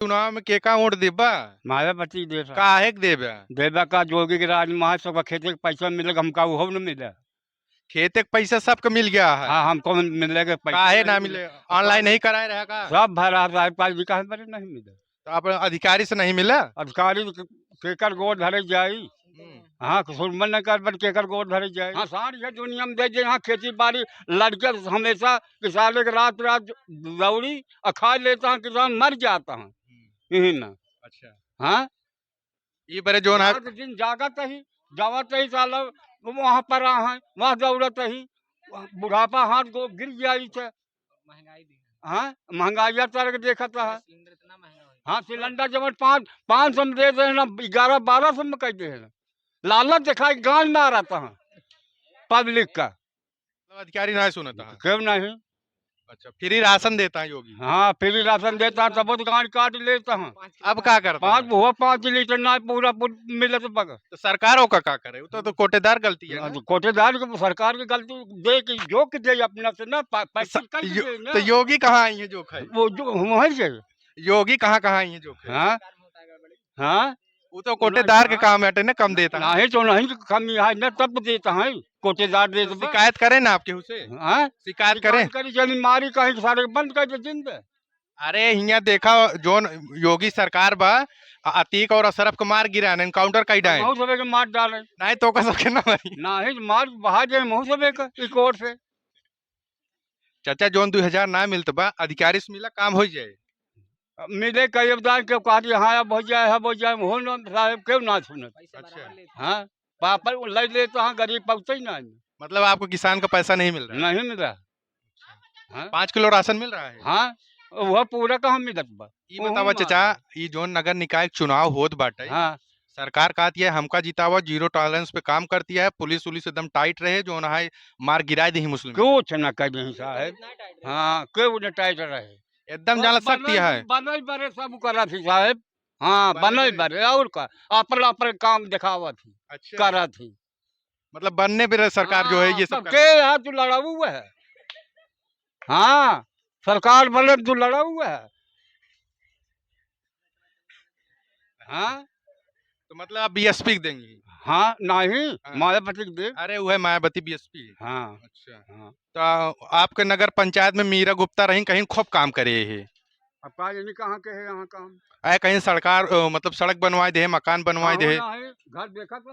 चुनाव में केका वोट देबा? मायावती देश काहे के देबा? देवा का जोगी के राज में सबका खेते के पैसा मिलेगा, हमका वो न मिले। खेते के पैसा सबको मिल गया है। हाँ, हमको मिलेगा पैसा काहे नहीं ना मिले। मिले? ऑनलाइन नहीं कराए रहा का? सब भरा पास विकास पर नहीं मिले। तो आप अधिकारी से नहीं मिला? अधिकारी केकर गोद धरे जाई। हाँ, सुरमन न कर पर केकर गोद धरे जाई। हाँ, सारी है दुनिया में दे दे। यहाँ खेती बाड़ी लड़के हमेशा किसाने के रात रात दौड़ी और खा लेता है, किसान मर जाता है यही ना। अच्छा, हाँ, ये बड़े जोन है। रात दिन जागत ही जावत ही साला वहाँ पर है, वहाँ दौड़त ही बुढ़ापा हाथ को गिर जाई थे। हाँ, महंगाई तरह के देखत है। हाँ, सिलेंडर जब 500 में दे रहे ना, 1100-1200 में कहते हैं। लालच दिखाई गांव में आ रहा है पब्लिक का। अधिकारी नहीं सुनता है। क्यों नहीं? अच्छा, फ्री राशन देता है योगी। हाँ, फ्री राशन देता है, तब गांव काट लेता है। अब क्या करता है? 5 लीटर ना पूरा मिलत बग। तो सरकारों का क्या करे? वो तो कोटेदार गलती है ना? कोटेदार की सरकार की गलती दे कि जो कि दे अपना से ना पैसे तो योगी कहाँ आई है जो खाई? वो जो वही से। योगी कहाँ कहाँ आई है जो खाई? हाँ, हाँ, वो तो कोटेदार के काम हटे ना, कम देता है। नहीं तो नहीं कमी है न, तब देता है कोटेदार दे। तो शिकायत करें ना आपके उसे? हाँ, शिकायत करें। करी चली मारी कहीं सारे बंद कर दे दिन पे। अरे यहाँ देखा जोन योगी सरकार बा, अतीक और अशरफ को मार गिरा ने, एनकाउंटर कई डाए महू सबे के मार डाले। नहीं तो का सके ना भाई। नहीं मार बहा दे महू सबे के ई कोर्ट से। चाचा जोन 2000 ना मिलत बा, अधिकारी से मिला काम हो जाए। मिले कई अवदान के कहा हाँ अब हो जाए, अब हो जाए, हो ना साहब क्यों ना सुनत। अच्छा, हाँ, पापड़ ले लेते हैं, गरीब पहुँचे ही ना। मतलब आपको किसान का पैसा नहीं मिल रहा है? नहीं मिल रहा। हाँ, 5 किलो राशन मिल रहा है? हाँ, वह पूरा कहाँ मिलत बा। ये बतावा चाचा, ये जोन नगर निकाय चुनाव होत बाटे, हाँ, सरकार कहती है हमका जितावा, जीरो टॉलरेंस पे काम करती है, पुलिस उलिस एकदम टाइट रहे, जो ना है मार गिराए दी मुस्लिम कुछ न कहीं साहब। हाँ, क्यों न टाइट रहे। एकदम जान सकती है। बनल बरे सब करा थी साहब। हाँ, बनल बरे और का अपन अपन काम दिखावा थी। अच्छा, करा थी। मतलब बनने पे सरकार जो है ये सब के यहाँ तू लड़ा हुआ है। हाँ, सरकार बने तू लड़ा हुआ है। हाँ, तो मतलब आप बीएसपी देंगे? हाँ, नहीं हाँ। मायावती को दे। अरे वो है मायावती बीएसपी। हाँ, अच्छा, हाँ। तो आपके नगर पंचायत में मीरा गुप्ता रही, कहीं खूब काम करे है? अब का यानी कहाँ के है यहाँ काम? आए कहीं सरकार मतलब सड़क बनवाए दे, मकान बनवाए दे? घर देखा तो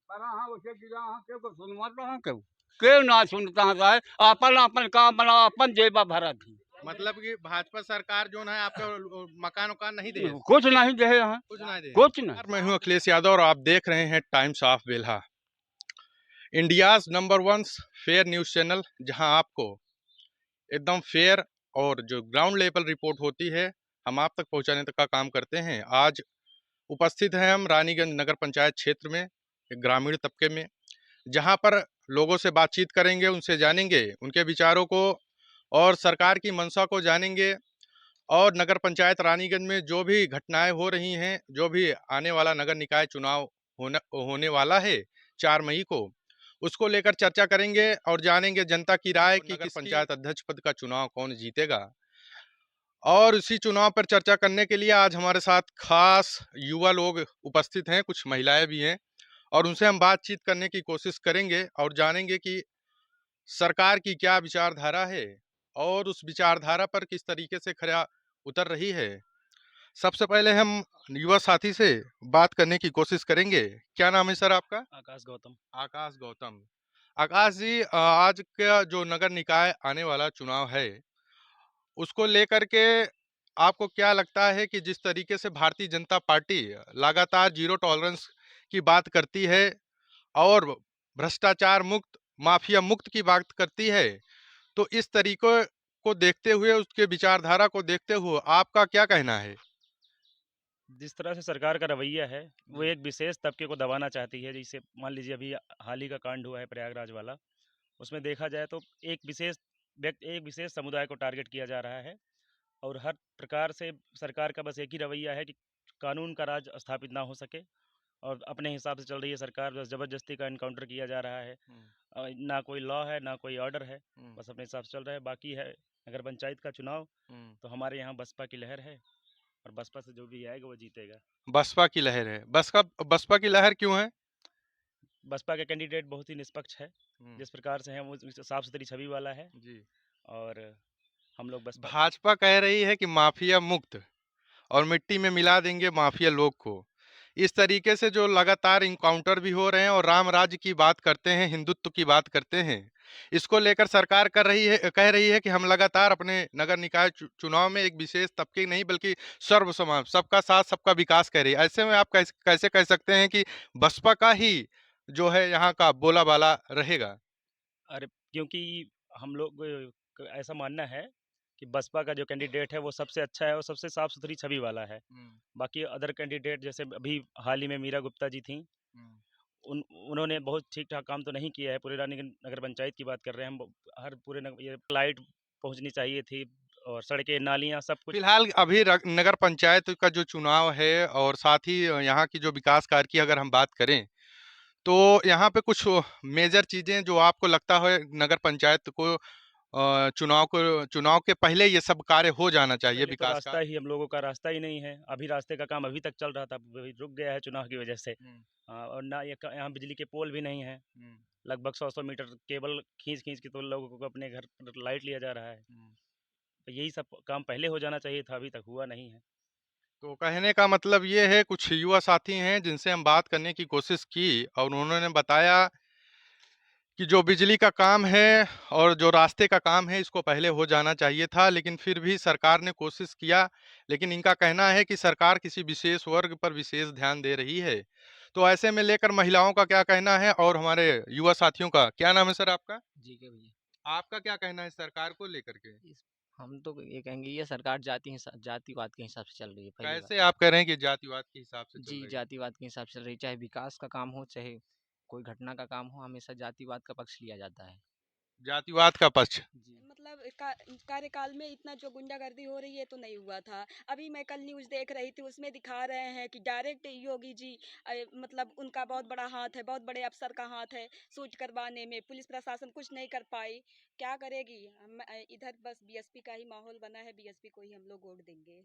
पर हाँ उसे गिरा हाँ क्यों को सुनवा तो हाँ क्यों ना सुनता है साहब। अपन अपन काम बना, अपन जेबा भरा थी। मतलब कि भाजपा सरकार जो है आपका मकान उकान नहीं दे? कुछ नहीं दे यहाँ, कुछ नहीं दे? कुछ नहीं। मैं हूं अखिलेश यादव और आप देख रहे हैं times of Belha, India's number 1 fair news channel, जहां आपको एकदम फेयर और जो ग्राउंड लेवल रिपोर्ट होती है हम आप तक पहुंचाने तक का काम करते हैं। आज उपस्थित हैं हम रानीगंज नगर पंचायत क्षेत्र में, एक ग्रामीण तबके में, जहां पर लोगों से बातचीत करेंगे, उनसे जानेंगे उनके विचारों को और सरकार की मंशा को जानेंगे। और नगर पंचायत रानीगंज में जो भी घटनाएं हो रही हैं, जो भी आने वाला नगर निकाय चुनाव होने वाला है 4 मई को, उसको लेकर चर्चा करेंगे और जानेंगे जनता की राय कि किस पंचायत अध्यक्ष पद का चुनाव कौन जीतेगा। और इसी चुनाव पर चर्चा करने के लिए आज हमारे साथ खास युवा लोग उपस्थित हैं, कुछ महिलाएं भी हैं, और उनसे हम बातचीत करने की कोशिश करेंगे और जानेंगे कि सरकार की क्या विचारधारा है और उस विचारधारा पर किस तरीके से खरा उतर रही है। सबसे पहले हम युवा साथी से बात करने की कोशिश करेंगे। क्या नाम है सर आपका? आकाश गौतम। आकाश गौतम। आकाश जी, आज का जो नगर निकाय आने वाला चुनाव है उसको लेकर के आपको क्या लगता है कि जिस तरीके से भारतीय जनता पार्टी लगातार जीरो टॉलरेंस की बात करती है और भ्रष्टाचार मुक्त, माफिया मुक्त की बात करती है, तो इस तरीकों को देखते हुए, उसके विचारधारा को देखते हुए आपका क्या कहना है? जिस तरह से सरकार का रवैया है वो एक विशेष तबके को दबाना चाहती है। जैसे मान लीजिए अभी हाल ही का कांड हुआ है प्रयागराज वाला, उसमें देखा जाए तो एक विशेष व्यक्ति, एक विशेष समुदाय को टारगेट किया जा रहा है। और हर प्रकार से सरकार का बस एक ही रवैया है कि कानून का राज स्थापित ना हो सके और अपने हिसाब से चल रही है सरकार। बस ज़बरदस्ती का इनकाउंटर किया जा रहा है। ना कोई लॉ है ना कोई ऑर्डर है, बस अपने हिसाब से चल रहा है। बाकी है नगर पंचायत का चुनाव, तो हमारे यहाँ बसपा की लहर है और बसपा से जो भी आएगा वो जीतेगा। बसपा की लहर है। बसपा की लहर क्यों है? बसपा के कैंडिडेट बहुत ही निष्पक्ष है, हम्म, जिस प्रकार से है वो साफ सुथरी छवि वाला है, जी। और हम लोग बसपा। भाजपा कह रही है कि माफिया मुक्त और मिट्टी में मिला देंगे माफिया लोग को। इस तरीके से जो लगातार इनकाउंटर भी हो रहे हैं और राम राज्य की बात करते हैं, हिंदुत्व की बात करते हैं, इसको लेकर सरकार कह रही है कि हम लगातार अपने नगर निकाय चुनाव में एक विशेष तबके नहीं बल्कि सर्वसमाज, सबका साथ सबका विकास कह रही है। ऐसे में आप कैसे कह सकते हैं कि बसपा का ही जो है यहाँ का बोलाबाला रहेगा? अरे क्योंकि हम लोग ऐसा मानना है कि बसपा का जो कैंडिडेट है वो सबसे अच्छा है और सबसे साफ सुथरी छवि वाला है। बाकी अदर कैंडिडेट जैसे अभी हाल ही में मीरा गुप्ता जी थी, उन्होंने बहुत ठीक ठाक काम तो नहीं किया है। पूरे रानीगंज नगर पंचायत की बात कर रहे हैं हम, हर पूरे ये लाइट पहुंचनी चाहिए थी और सड़कें नालियां सब कुछ। फिलहाल अभी नगर पंचायत का जो चुनाव है और साथ ही यहाँ की जो विकास कार्य की अगर हम बात करें, तो यहाँ पे कुछ मेजर चीजें जो आपको लगता है नगर पंचायत को चुनाव के पहले ये सब कार्य हो जाना चाहिए पहले तो विकास का? रास्ता ही, हम लोगों का रास्ता ही नहीं है। अभी रास्ते का काम अभी तक चल रहा था, अभी रुक गया है चुनाव की वजह से। और ना ये यहाँ बिजली के पोल भी नहीं है। लगभग 100 मीटर केबल खींच खींच के तो लोगों को अपने घर पर लाइट लिया जा रहा है। तो यही सब काम पहले हो जाना चाहिए था, अभी तक हुआ नहीं है। तो कहने का मतलब ये है, कुछ युवा साथी हैं जिनसे हम बात करने की कोशिश की और उन्होंने बताया कि जो बिजली का काम है और जो रास्ते का काम है इसको पहले हो जाना चाहिए था, लेकिन फिर भी सरकार ने कोशिश किया। लेकिन इनका कहना है कि सरकार किसी विशेष वर्ग पर विशेष ध्यान दे रही है। तो ऐसे में लेकर महिलाओं का क्या कहना है और हमारे युवा साथियों का क्या नाम है सर आपका? जी के भैया। आपका क्या कहना है सरकार को लेकर के? इस हम तो ये कहेंगे ये सरकार जातिवाद के हिसाब से चल रही है, पहली बात। कैसे आप कह रहे हैं कि जातिवाद के हिसाब से चल जी, रही है? जातिवाद के हिसाब से चल रही है, चाहे विकास का काम हो, चाहे कोई घटना का काम हो, हमेशा जातिवाद का पक्ष लिया जाता है। जातिवाद का पक्ष। जी। मतलब कार्यकाल में इतना जो गुंडागर्दी हो रही है तो नहीं हुआ था। अभी मैं कल न्यूज़ देख रही थी, उसमें दिखा रहे हैं कि डायरेक्ट योगी जी मतलब उनका बहुत बड़ा हाथ है, बहुत बड़े अफसर का हाथ है सूट करवाने में। पुलिस प्रशासन कुछ नहीं कर पाई। क्या करेगी? इधर बस बीएसपी का ही माहौल बना है, बीएसपी को ही हम लोग वोट देंगे।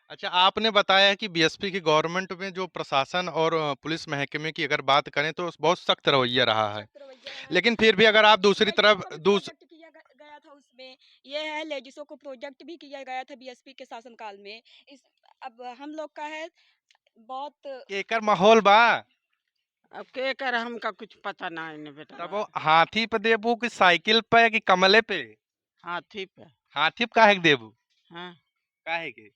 अच्छा, आपने बताया कि बीएसपी की गवर्नमेंट में जो प्रशासन और पुलिस महकमे की अगर बात करें तो बहुत सख्त रवैया रहा है। सख्त रवैया है। लेकिन फिर भी अगर आप दूसरी लेडीजों तरफ को भी दूस प्रोजेक्ट किया गया था उसमें। ये है, लेडीजों को प्रोजेक्ट भी किया गया था बीएसपी के शासनकाल में। इस अब हम लोग का है बहुत। एकर माहौल बा, अब के कर हमका कुछ पता ना है बेटा। तब वो हाथी पे देबू कि साइकिल पे कि कमले पे? हाथी पे। हाथी पे काहे के देबू? हाँ काहे के?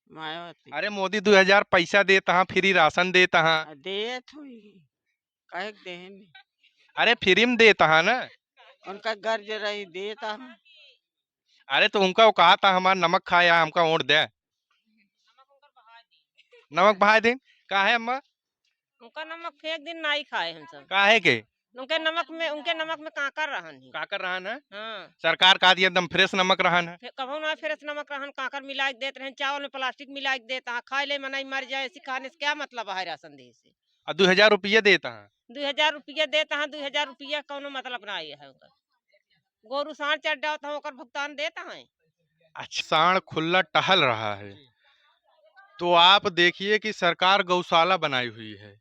मायावती। अरे मोदी 2000 पैसा देता हाँ, फ्री राशन देता हाँ। दे थोड़ी कहे के देहे नहीं। अरे फ्री में देता हाँ ना। उनका गर्ज रही देता हम। अरे तो उनका वो कहा था हमारा नमक खाया हमका वोट दे। नमक बहा दे। काहे अम्मा? उनका नमक फेंक दिन नहीं खाए हम सब। काहे के? उनके नमक में काकर रहन ही। काकर रहन है? हाँ। सरकार का दिया एकदम फ्रेश नमक रहन है। कभू ना फ्रेश नमक रहन, काकर मिला के देते रहन, चावल में प्लास्टिक मिला के देता है, खाए ले मनाई मर जाए, ऐसी खाने से क्या मतलब है राशन दे से? और 2000 रुपये देता है। 2000 रुपया देता है, 2000 रुपया कौनो मतलब ना है उनका। गोरू सांड चढ़ जाता है ओकर भुगतान देता है। अच्छा, सांड खुला टहल रहा है तो आप देखिए कि सरकार गौशाला बनाई हुई है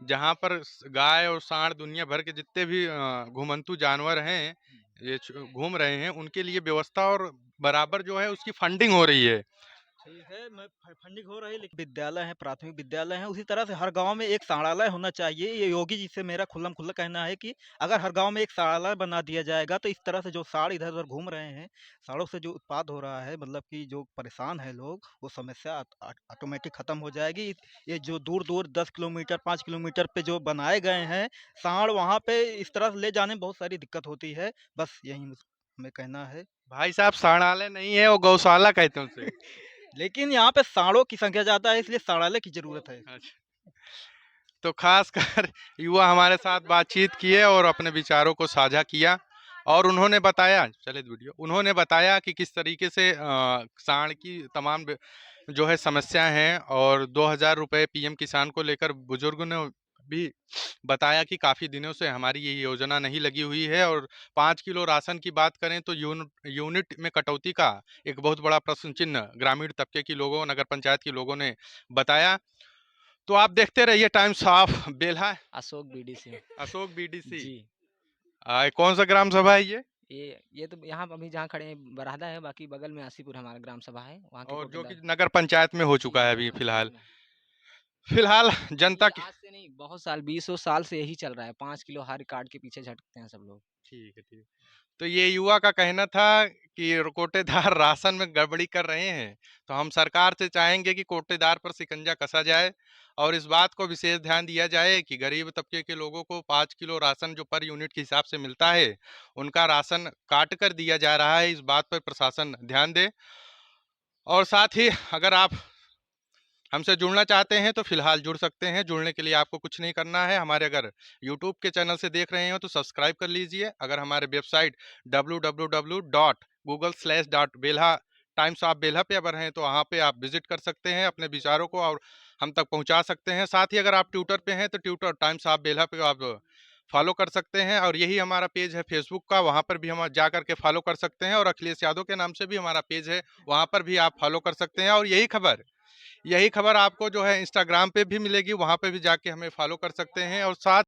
जहाँ पर गाय और सांड दुनिया भर के जितने भी घुमंतू जानवर हैं ये घूम रहे हैं उनके लिए व्यवस्था और बराबर जो है उसकी फंडिंग हो रही है। ठीक है, मैं फंडिंग हो रही है, लेकिन विद्यालय है, प्राथमिक विद्यालय है, उसी तरह से हर गांव में एक सांड़ालय होना चाहिए। ये योगी जी से मेरा खुल्लम खुल्ला कहना है कि अगर हर गांव में एक सांड़ालय बना दिया जाएगा तो इस तरह से जो सांड इधर उधर घूम रहे हैं, सांडों से जो उत्पाद हो रहा है, मतलब कि जो परेशान है लोग, वो समस्या ऑटोमेटिक खत्म हो जाएगी। ये जो दूर दूर 10 किलोमीटर 5 किलोमीटर पे जो बनाए गए हैं सांड, वहाँ पे इस तरह से ले जाने में बहुत सारी दिक्कत होती है। बस यही हमें कहना है। भाई साहब सांडालय नहीं है वो गौशाला कहते हैं उसे। लेकिन यहाँ पे सांडों की संख्या ज्यादा है, इसलिए सांडालय की जरूरत है। अच्छा, तो खास कर युवा हमारे साथ बातचीत किए और अपने विचारों को साझा किया और उन्होंने बताया, चले वीडियो, उन्होंने बताया कि किस तरीके से सांड की तमाम जो है समस्या हैं और 2000 रुपये पीएम किसान को लेकर बुजुर्ग ने भी बताया कि काफ़ी दिनों से हमारी ये योजना नहीं लगी हुई है, और 5 किलो राशन की बात करें तो यूनिट में कटौती का एक बहुत बड़ा प्रश्न चिन्ह ग्रामीण तबके के लोगों, नगर पंचायत के लोगों ने बताया। तो आप देखते रहिए times of Belha. Ashok BDC. Ashok BDC. Ji. कौन सा ग्राम सभा है ये? ये तो यहाँ अभी जहाँ खड़े हैं बराहदा है, बाकी बगल में आसीपुर हमारा ग्राम सभा है, वहाँ के और जो कि कोटनदार। नगर पंचायत में हो जी, चुका है नगर अभी पंचायत फिलहाल। में है। फिलहाल जनता ये की आज से नहीं, बहुत साल, 20 साल से यही चल रहा है, 5 किलो हर कार्ड के पीछे झटकते हैं सब लोग। ठीक है, ठीक। तो ये युवा का कहना था कि कोटेदार राशन में गड़बड़ी कर रहे हैं, तो हम सरकार से चाहेंगे कि कोटेदार पर शिकंजा कसा जाए और इस बात को विशेष ध्यान दिया जाए कि गरीब तबके के लोगों को 5 किलो राशन जो पर यूनिट के हिसाब से मिलता है, उनका राशन काट कर दिया जा रहा है। इस बात पर प्रशासन ध्यान दे। और साथ ही अगर आप हमसे जुड़ना चाहते हैं तो फिलहाल जुड़ सकते हैं। जुड़ने के लिए आपको कुछ नहीं करना है। हमारे अगर यूट्यूब के चैनल से देख रहे हो तो सब्सक्राइब कर लीजिए। अगर हमारे website www.google/belha times of Belha पे अगर हैं तो वहाँ पे आप विजिट कर सकते हैं, अपने विचारों को और हम तक पहुँचा सकते हैं। साथ ही अगर आप ट्विटर पे हैं तो ट्विटर टाइम्स ऑफ बेल्हा पे आप फॉलो कर सकते हैं, और यही हमारा पेज है फेसबुक का, वहाँ पर भी हम जा करके फॉलो कर सकते हैं, और अखिलेश यादव के नाम से भी हमारा पेज है, वहाँ पर भी आप फॉलो कर सकते हैं। और यही खबर आपको जो है इंस्टाग्राम पे भी मिलेगी, वहाँ पे भी जाके हमें फॉलो कर सकते हैं। और साथ